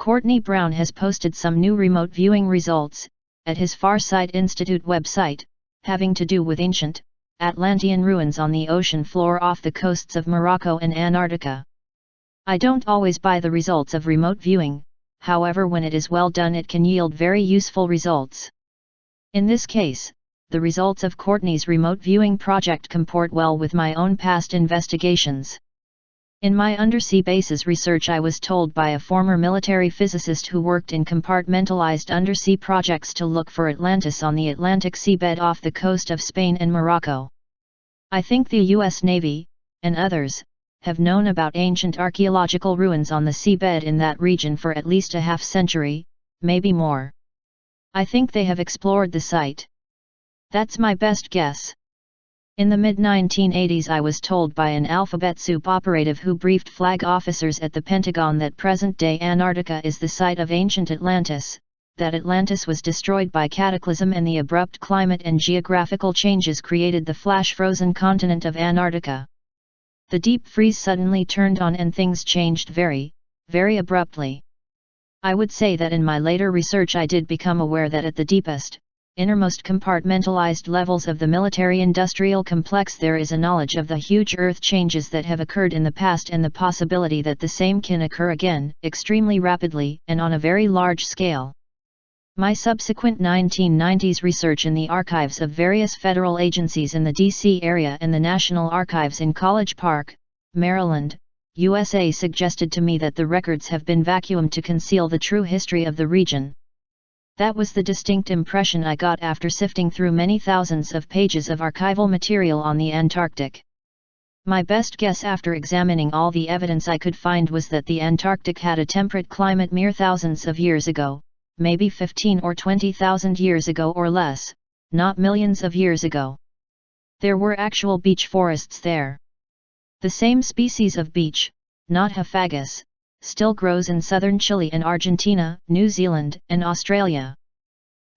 Courtney Brown has posted some new remote viewing results at his Farsight Institute website, having to do with ancient Atlantean ruins on the ocean floor off the coasts of Morocco and Antarctica. I don't always buy the results of remote viewing, however when it is well done it can yield very useful results. In this case, the results of Courtney's remote viewing project comport well with my own past investigations. In my undersea bases research I was told by a former military physicist who worked in compartmentalized undersea projects to look for Atlantis on the Atlantic seabed off the coast of Spain and Morocco. I think the U.S. Navy, and others, have known about ancient archaeological ruins on the seabed in that region for at least a half-century, maybe more. I think they have explored the site. That's my best guess. In the mid-1980s I was told by an alphabet soup operative who briefed flag officers at the Pentagon that present-day Antarctica is the site of ancient Atlantis, that Atlantis was destroyed by cataclysm and the abrupt climate and geographical changes created the flash-frozen continent of Antarctica. The deep freeze suddenly turned on and things changed very, very abruptly. I would say that in my later research I did become aware that at the deepest, innermost compartmentalized levels of the military-industrial complex there is a knowledge of the huge earth changes that have occurred in the past and the possibility that the same can occur again, extremely rapidly and on a very large scale. My subsequent 1990s research in the archives of various federal agencies in the D.C. area and the National Archives in College Park, Maryland, USA suggested to me that the records have been vacuumed to conceal the true history of the region. That was the distinct impression I got after sifting through many thousands of pages of archival material on the Antarctic. My best guess after examining all the evidence I could find was that the Antarctic had a temperate climate mere thousands of years ago, maybe 15 or 20,000 years ago or less, not millions of years ago. There were actual beech forests there. The same species of beech, not Hephagus, still grows in southern Chile and Argentina, New Zealand, and Australia.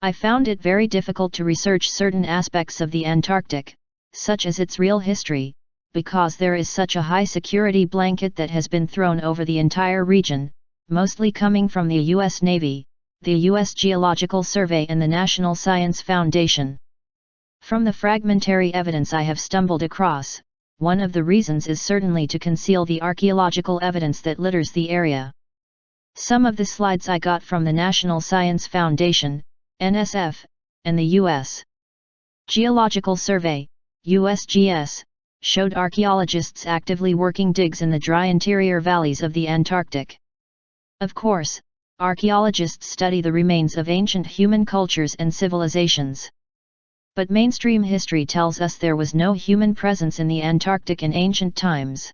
I found it very difficult to research certain aspects of the Antarctic, such as its real history, because there is such a high security blanket that has been thrown over the entire region, mostly coming from the U.S. Navy, the U.S. Geological Survey and the National Science Foundation. From the fragmentary evidence I have stumbled across, one of the reasons is certainly to conceal the archaeological evidence that litters the area. Some of the slides I got from the National Science Foundation, NSF, and the U.S. Geological Survey, USGS, showed archaeologists actively working digs in the dry interior valleys of the Antarctic. Of course, archaeologists study the remains of ancient human cultures and civilizations. But mainstream history tells us there was no human presence in the Antarctic in ancient times.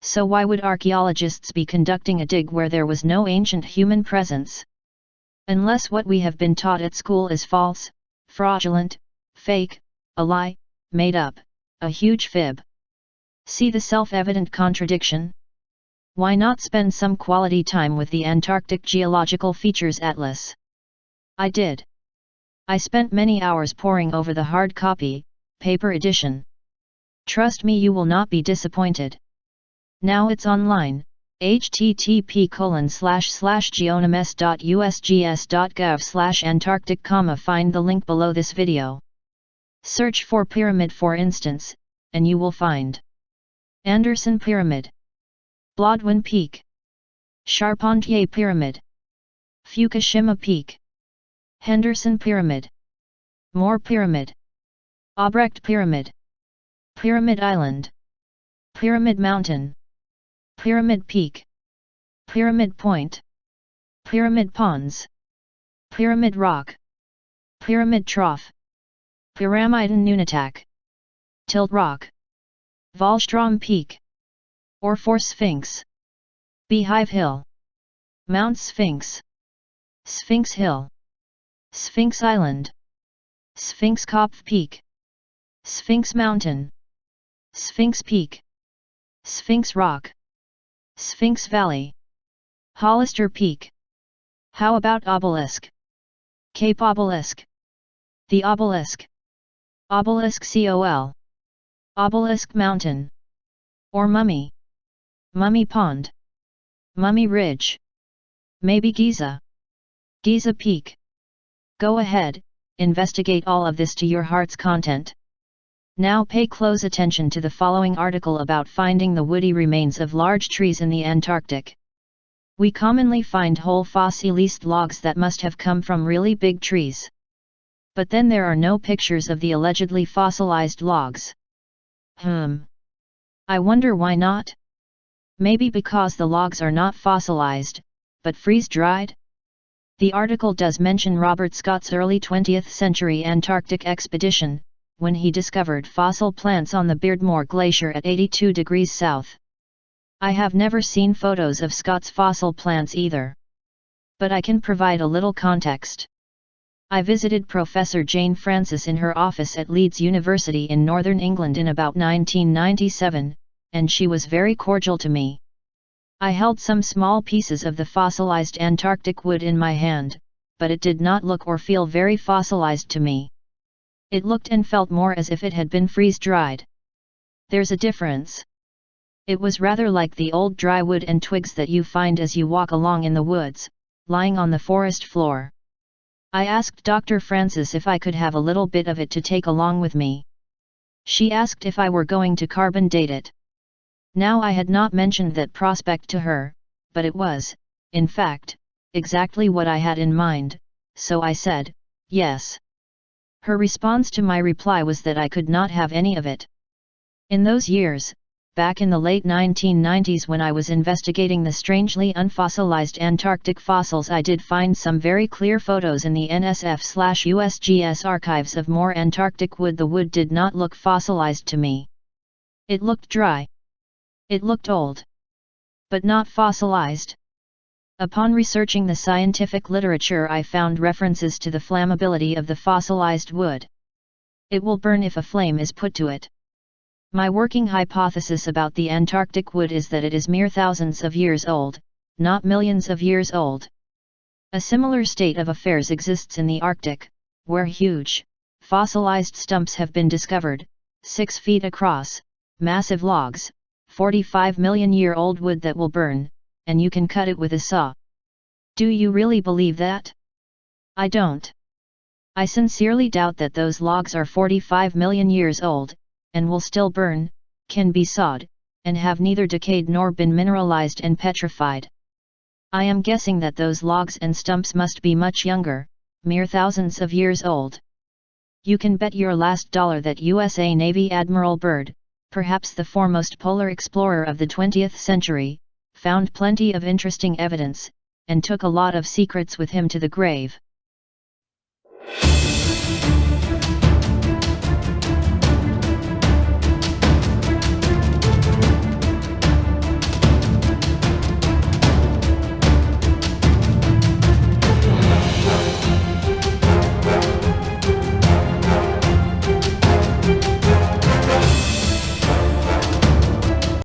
So why would archaeologists be conducting a dig where there was no ancient human presence? Unless what we have been taught at school is false, fraudulent, fake, a lie, made up, a huge fib. See the self-evident contradiction? Why not spend some quality time with the Antarctic Geological Features Atlas? I did. I spent many hours poring over the hard copy, paper edition. Trust me, you will not be disappointed. Now it's online, http://geonomes.usgs.gov/antarctic, find the link below this video. Search for pyramid for instance, and you will find Anderson Pyramid, Blodwin Peak, Charpentier Pyramid, Fukushima Peak, Henderson Pyramid, Moore Pyramid, Obrecht Pyramid, Pyramid Island, Pyramid Mountain, Pyramid Peak, Pyramid Point, Pyramid Ponds, Pyramid Rock, Pyramid Trough, Pyramiden Nunatak, Tilt Rock, Wallstrom Peak, Orfor Sphinx, Beehive Hill, Mount Sphinx, Sphinx Hill, Sphinx Island, Sphinx Kopf Peak, Sphinx Mountain, Sphinx Peak, Sphinx Rock, Sphinx Valley, Hollister Peak. How about Obelisk? Cape Obelisk, the Obelisk, Obelisk Col, Obelisk Mountain, or Mummy, Mummy Pond, Mummy Ridge, Maybe Giza. Giza Peak. Go ahead, investigate all of this to your heart's content. Now pay close attention to the following article about finding the woody remains of large trees in the Antarctic. We commonly find whole fossilized logs that must have come from really big trees. But then there are no pictures of the allegedly fossilized logs. I wonder why not? Maybe because the logs are not fossilized, but freeze-dried? The article does mention Robert Scott's early 20th century Antarctic expedition, when he discovered fossil plants on the Beardmore Glacier at 82 degrees south. I have never seen photos of Scott's fossil plants either. But I can provide a little context. I visited Professor Jane Francis in her office at Leeds University in northern England in about 1997, and she was very cordial to me. I held some small pieces of the fossilized Antarctic wood in my hand, but it did not look or feel very fossilized to me. It looked and felt more as if it had been freeze-dried. There's a difference. It was rather like the old dry wood and twigs that you find as you walk along in the woods, lying on the forest floor. I asked Dr. Francis if I could have a little bit of it to take along with me. She asked if I were going to carbon date it. Now I had not mentioned that prospect to her, but it was, in fact, exactly what I had in mind, so I said, yes. Her response to my reply was that I could not have any of it. In those years, back in the late 1990s when I was investigating the strangely unfossilized Antarctic fossils, I did find some very clear photos in the NSF/USGS archives of more Antarctic wood. The wood did not look fossilized to me. It looked dry. It looked old. But not fossilized. Upon researching the scientific literature, I found references to the flammability of the fossilized wood. It will burn if a flame is put to it. My working hypothesis about the Antarctic wood is that it is mere thousands of years old, not millions of years old. A similar state of affairs exists in the Arctic, where huge, fossilized stumps have been discovered, 6 feet across, massive logs, 45-million-year-old wood that will burn, and you can cut it with a saw. Do you really believe that? I don't. I sincerely doubt that those logs are 45 million years old, and will still burn, can be sawed, and have neither decayed nor been mineralized and petrified. I am guessing that those logs and stumps must be much younger, mere thousands of years old. You can bet your last dollar that USA Navy Admiral Byrd, perhaps the foremost polar explorer of the 20th century, found plenty of interesting evidence, and took a lot of secrets with him to the grave.